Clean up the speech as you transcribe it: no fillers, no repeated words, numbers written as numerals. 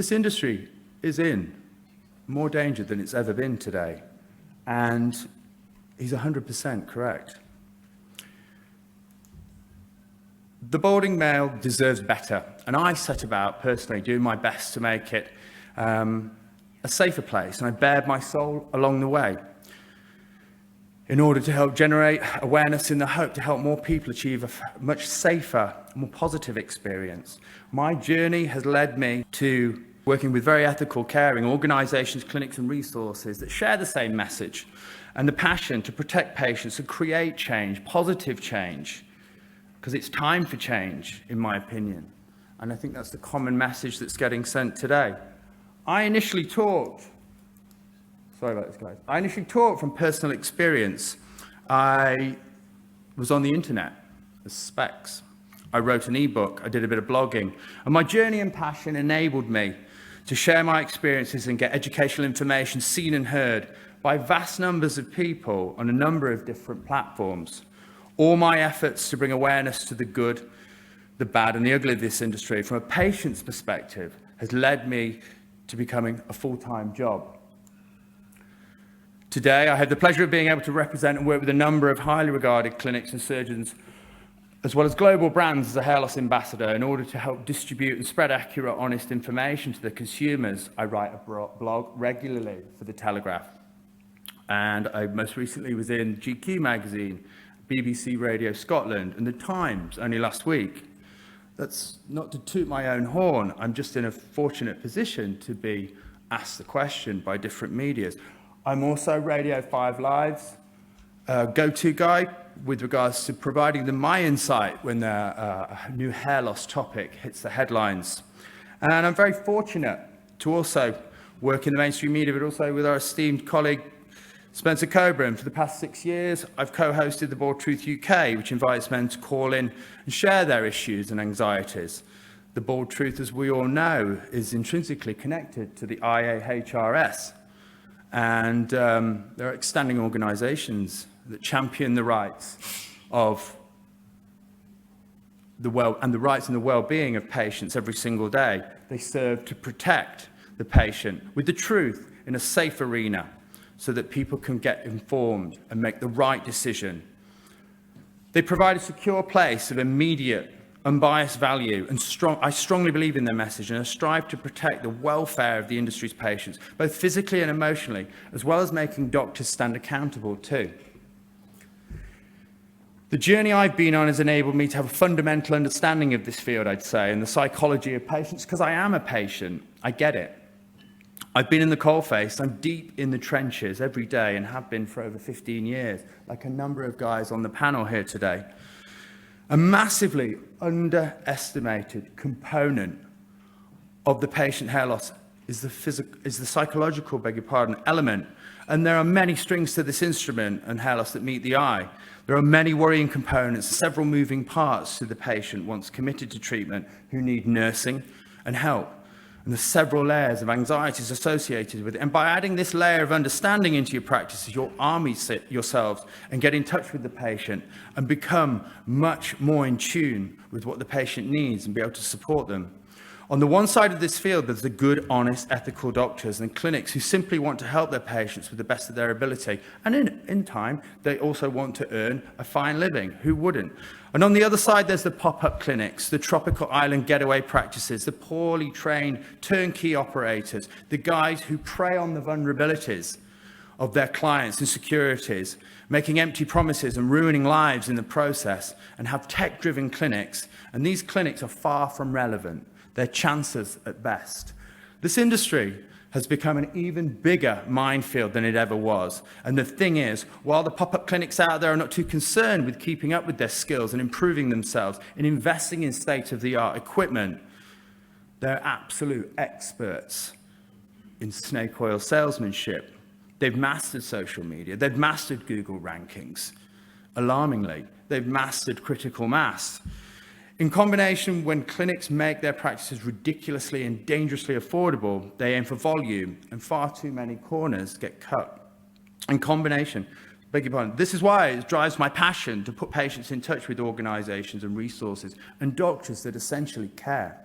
This industry is in more danger than it's ever been today, and he's 100% correct. The balding male deserves better, and I set about personally doing my best to make it a safer place, and I bared my soul along the way in order to help generate awareness in the hope to help more people achieve a much safer, more positive experience. My journey has led me to working with very ethical, caring organisations, clinics and resources that share the same message and the passion to protect patients and create change, positive change, because it's time for change, in my opinion. And I think that's the common message that's getting sent today. I initially talked from personal experience. I was on the internet as specs. I wrote an ebook, I did a bit of blogging, and my journey and passion enabled me to share my experiences and get educational information seen and heard by vast numbers of people on a number of different platforms. All my efforts to bring awareness to the good, the bad and the ugly of this industry from a patient's perspective has led me to becoming a full-time job. Today, I have the pleasure of being able to represent and work with a number of highly regarded clinics and surgeons, as well as global brands as a hair loss ambassador in order to help distribute and spread accurate, honest information to the consumers. I write a blog regularly for The Telegraph. And I most recently was in GQ magazine, BBC Radio Scotland, and The Times only last week. That's not to toot my own horn. I'm just in a fortunate position to be asked the question by different medias. I'm also Radio 5 Live's go-to guy with regards to providing them my insight when a new hair loss topic hits the headlines. And I'm very fortunate to also work in the mainstream media, but also with our esteemed colleague, Spencer Coburn. For the past 6 years, I've co-hosted the Bald Truth UK, which invites men to call in and share their issues and anxieties. The Bald Truth, as we all know, is intrinsically connected to the IAHRS. And there are outstanding organisations that champion the rights of the rights and the well-being of patients every single day. They serve to protect the patient with the truth in a safe arena, so that people can get informed and make the right decision. They provide a secure place of immediate, unbiased value, and I strongly believe in their message, and I strive to protect the welfare of the industry's patients, both physically and emotionally, as well as making doctors stand accountable too. The journey I've been on has enabled me to have a fundamental understanding of this field, I'd say, and the psychology of patients, because I am a patient. I get it. I've been in the coalface, I'm deep in the trenches every day and have been for over 15 years, like a number of guys on the panel here today. A massively underestimated component of the patient hair loss is the psychological, element. And there are many strings to this instrument and hair loss that meet the eye. There are many worrying components, several moving parts to the patient once committed to treatment who need nursing and help. And there's several layers of anxieties associated with it. And by adding this layer of understanding into your practices, you'll arm yourselves and get in touch with the patient and become much more in tune with what the patient needs and be able to support them. On the one side of this field, there's the good, honest, ethical doctors and clinics who simply want to help their patients with the best of their ability. And in time, they also want to earn a fine living. Who wouldn't? And on the other side, there's the pop-up clinics, the tropical island getaway practices, the poorly trained turnkey operators, the guys who prey on the vulnerabilities of their clients' insecurities, making empty promises and ruining lives in the process, and have tech-driven clinics. And these clinics are far from relevant. They're chances at best. This industry has become an even bigger minefield than it ever was. And the thing is, while the pop-up clinics out there are not too concerned with keeping up with their skills and improving themselves and investing in state-of-the-art equipment, they're absolute experts in snake oil salesmanship. They've mastered social media. They've mastered Google rankings. Alarmingly, they've mastered critical mass. In combination, when clinics make their practices ridiculously and dangerously affordable, they aim for volume, and far too many corners get cut. In combination, beg your pardon, this is why it drives my passion to put patients in touch with organisations and resources and doctors that essentially care.